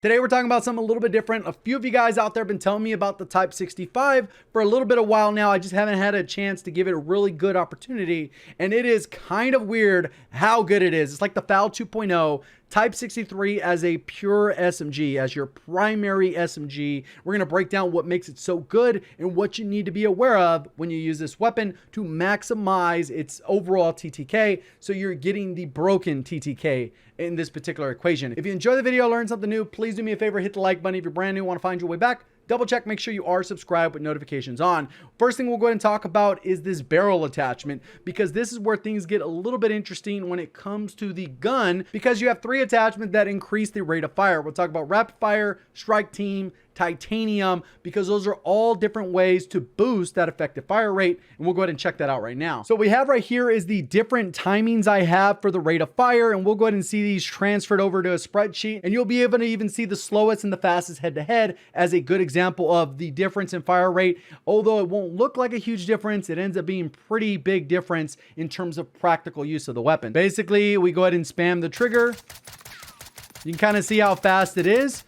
Today we're talking about something a little bit different. A few of you guys out there have been telling me about the Type 65 for a little bit of while now. I just haven't had a chance to give it a really good opportunity. And it is kind of weird how good it is. It's like the FAL 2.0. Type 63 as a pure SMG, as your primary SMG. We're going to break down what makes it so good and what you need to be aware of when you use this weapon to maximize its overall TTK, so you're getting the broken TTK in this particular equation. If you enjoy the video, learn something new, please do me a favor, hit the like button. If you're brand new, want to find your way back, double check, make sure you are subscribed with notifications on. First thing we'll go ahead and talk about is this barrel attachment, because this is where things get a little bit interesting when it comes to the gun, because you have three attachments that increase the rate of fire. We'll talk about rapid fire, strike team, titanium, because those are all different ways to boost that effective fire rate, and we'll go ahead and check that out right now. So what we have right here is the different timings I have for the rate of fire, and we'll go ahead and see these transferred over to a spreadsheet, and you'll be able to even see the slowest and the fastest head-to-head as a good example of the difference in fire rate. Although it won't look like a huge difference, it ends up being pretty big difference in terms of practical use of the weapon. Basically, we go ahead and spam the trigger. You can kind of see how fast it is.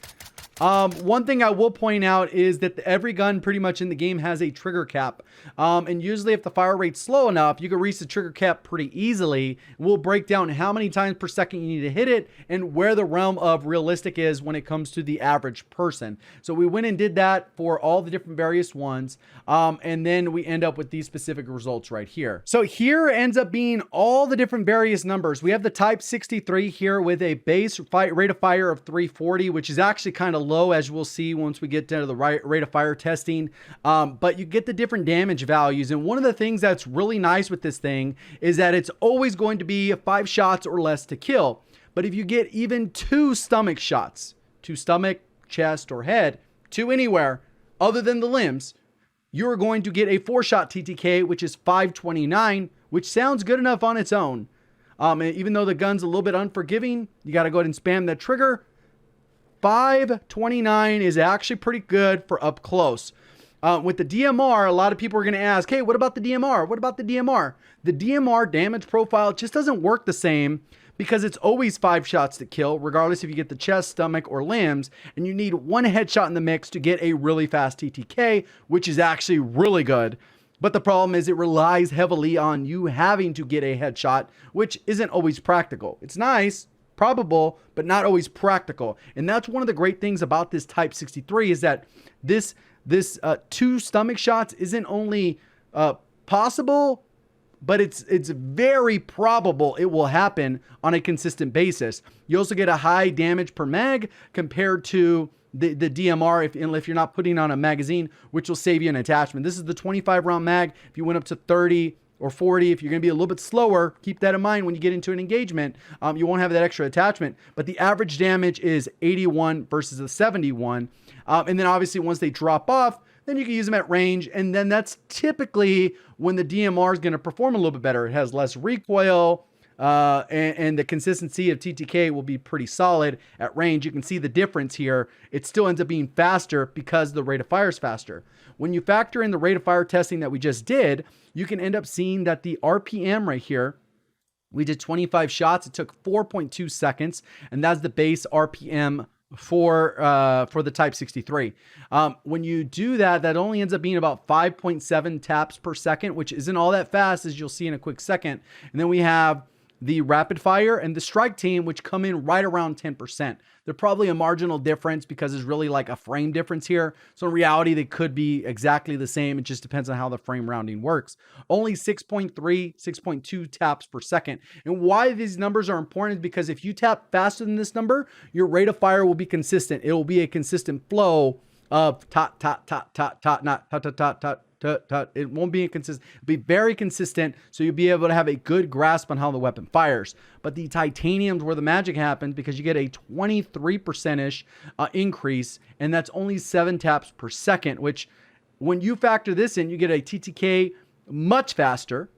One thing I will point out is that every gun pretty much in the game has a trigger cap. And usually if the fire rate's slow enough, you can reach the trigger cap pretty easily. We'll break down how many times per second you need to hit it and where the realm of realistic is when it comes to the average person. So we went and did that for all the different various ones. And then we end up with these specific results right here. So here ends up being all the different various numbers. We have the Type 63 here with a base rate of fire of 340, which is actually kind of low, as we'll see once we get to the rate of fire testing. But you get the different damage values. And one of the things that's really nice with this thing is that it's always going to be 5 shots or less to kill. But if you get even 2 stomach shots, 2 stomach, chest, or head, 2 anywhere other than the limbs, you're going to get a 4-shot TTK, which is 529, which sounds good enough on its own. And even though the gun's a little bit unforgiving, you got to go ahead and spam that trigger. 529 is actually pretty good for up close. With the DMR, a lot of people are going to ask, hey, what about the DMR? What about the DMR? The DMR damage profile just doesn't work the same, because it's always 5 shots to kill, regardless if you get the chest, stomach, or limbs, and you need 1 headshot in the mix to get a really fast TTK, which is actually really good. But the problem is it relies heavily on you having to get a headshot, which isn't always practical. It's nice, probable, but not always practical. And that's one of the great things about this Type 63 is that this 2 stomach shots isn't only possible, but it's very probable it will happen on a consistent basis. You also get a high damage per mag compared to the DMR if you're not putting on a magazine, which will save you an attachment. This is the 25 round mag. If you went up to 30 or 40, if you're going to be a little bit slower, keep that in mind when you get into an engagement. You won't have that extra attachment, but the average damage is 81 versus the 71. And then obviously once they drop off, then you can use them at range. And then that's typically when the DMR is going to perform a little bit better. It has less recoil, and the consistency of TTK will be pretty solid at range. You can see the difference here. It still ends up being faster because the rate of fire is faster. When you factor in the rate of fire testing that we just did, you can end up seeing that the RPM right here, we did 25 shots. It took 4.2 seconds, and that's the base RPM for the Type 63. When you do that, that only ends up being about 5.7 taps per second, which isn't all that fast, as you'll see in a quick second. And then we have the rapid fire and the strike team, which come in right around 10%. They're probably a marginal difference because there's really like a frame difference here. So in reality, they could be exactly the same. It just depends on how the frame rounding works. Only 6.3, 6.2 taps per second. And why these numbers are important is because if you tap faster than this number, your rate of fire will be consistent. It will be a consistent flow of tot, tot, tot, tot, tot, not tot, tot, tot, tot. It won't be inconsistent. It'll be very consistent, so you'll be able to have a good grasp on how the weapon fires. But the titanium's where the magic happens, because you get a 23%-ish increase, and that's only 7 taps per second, which when you factor this in, you get a TTK much faster.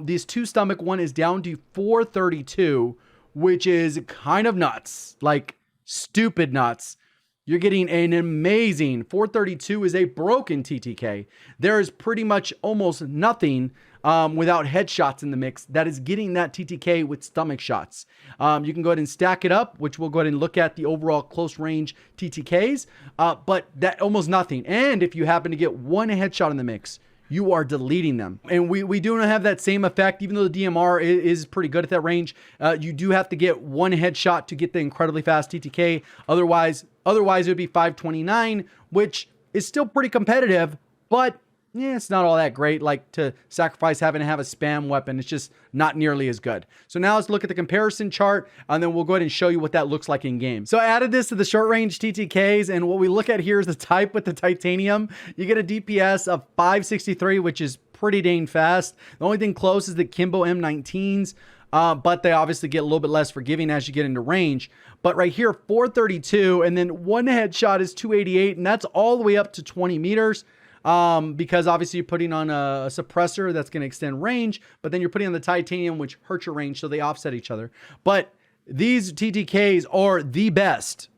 This 2 stomach one is down to 432, which is kind of nuts, like stupid nuts. You're getting an amazing 432 is a broken TTK. There is pretty much almost nothing without headshots in the mix that is getting that TTK with stomach shots. You can go ahead and stack it up, which we'll go ahead and look at the overall close range TTKs, but that almost nothing. And if you happen to get one headshot in the mix, you are deleting them. And we do not have that same effect, even though the DMR is pretty good at that range. You do have to get one headshot to get the incredibly fast TTK. Otherwise it would be 529, which is still pretty competitive, but yeah, it's not all that great. Like to sacrifice having to have a spam weapon, it's just not nearly as good. So now let's look at the comparison chart, and then we'll go ahead and show you what that looks like in game. So I added this to the short range TTKs, and what we look at here is the type with the titanium. You get a DPS of 563, which is pretty dang fast. The only thing close is the Kimbo M19s, but they obviously get a little bit less forgiving as you get into range. But right here, 432, and then one headshot is 288, and that's all the way up to 20 meters. Because obviously you're putting on a suppressor that's going to extend range, but then you're putting on the titanium, which hurts your range, so they offset each other. But these TTKs are the best.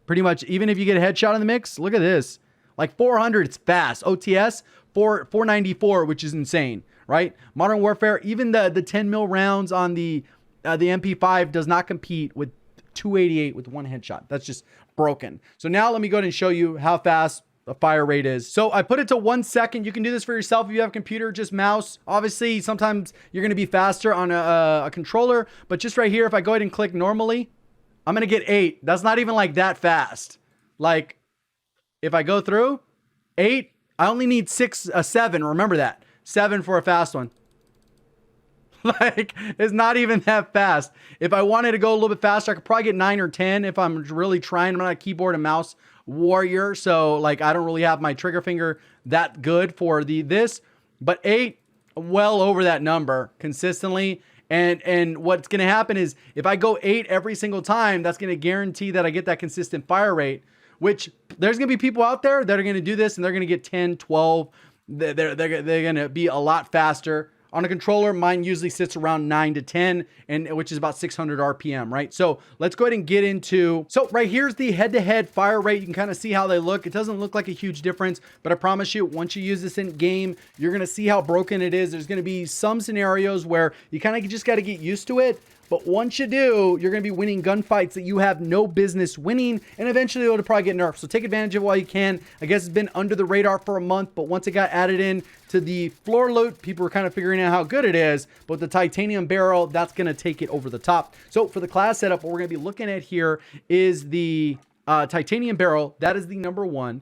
Pretty much, even if you get a headshot in the mix, look at this. Like 400, it's fast. OTS, 494, which is insane, right? Modern Warfare, even the 10 mil rounds on the MP5 does not compete with 288 with one headshot. That's just broken. So now let me go ahead and show you how fast the fire rate is. So I put it to 1 second. You can do this for yourself if you have a computer, just mouse. Obviously, sometimes you're going to be faster on a controller, but just right here, if I go ahead and click normally, I'm going to get 8. That's not even like that fast. Like if I go through 8, I only need 7. Remember that. 7 for a fast one. Like it's not even that fast. If I wanted to go a little bit faster, I could probably get 9 or 10 if I'm really trying. I'm not a keyboard and mouse warrior, so like I don't really have my trigger finger that good for this, but 8, well over that number consistently. And what's going to happen is if I go 8 every single time, that's going to guarantee that I get that consistent fire rate, which there's going to be people out there that are going to do this and they're going to get 10, 12. They're going to be a lot faster. On a controller, mine usually sits around 9 to 10, which is about 600 RPM, right? So let's go ahead and get into, so right here's the head-to-head fire rate. You can kind of see how they look. It doesn't look like a huge difference, but I promise you, once you use this in game, you're going to see how broken it is. There's going to be some scenarios where you kind of just got to get used to it. But once you do, you're going to be winning gunfights that you have no business winning, and eventually it'll probably get nerfed. So take advantage of it while you can. I guess it's been under the radar for a month, but once it got added in to the floor loot, people were kind of figuring out how good it is. But the titanium barrel, that's going to take it over the top. So for the class setup, what we're going to be looking at here is the titanium barrel. That is the number 1.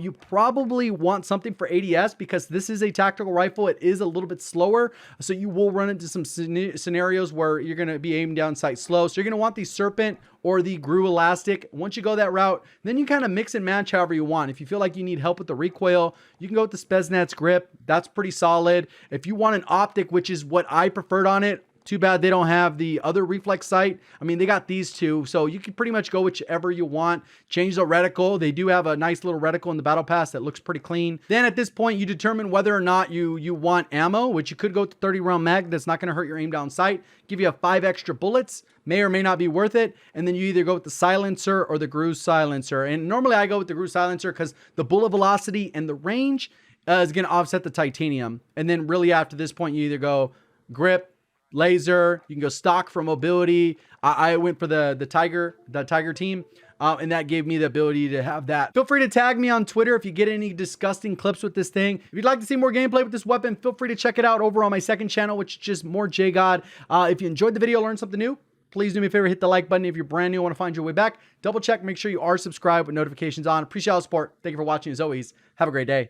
You probably want something for ADS because this is a tactical rifle. It is a little bit slower, so you will run into some scenarios where you're going to be aiming down sight slow. So you're going to want the Serpent or the Gru Elastic. Once you go that route, then you kind of mix and match however you want. If you feel like you need help with the recoil, you can go with the Spetsnaz grip. That's pretty solid. If you want an optic, which is what I preferred on it, too bad they don't have the other reflex sight. I mean, they got these two, so you can pretty much go whichever you want. Change the reticle. They do have a nice little reticle in the battle pass that looks pretty clean. Then at this point, you determine whether or not you want ammo, which you could go with the 30 round mag. That's not going to hurt your aim down sight. Give you 5 extra bullets. May or may not be worth it. And then you either go with the silencer or the Gru silencer. And normally I go with the Gru silencer because the bullet velocity and the range is going to offset the titanium. And then really after this point, you either go grip, laser, you can go stock for mobility. I went for the tiger team, and that gave me the ability to have that. Feel free to tag me on Twitter if you get any disgusting clips with this thing. If you'd like to see more gameplay with this weapon, feel free to check it out over on my second channel, which is just more JGOD. If you enjoyed the video, learned something new, please do me a favor, hit the like button. If you're brand new, want to find your way back, double check, make sure you are subscribed with notifications on. Appreciate all the support. Thank you for watching. As always, have a great day.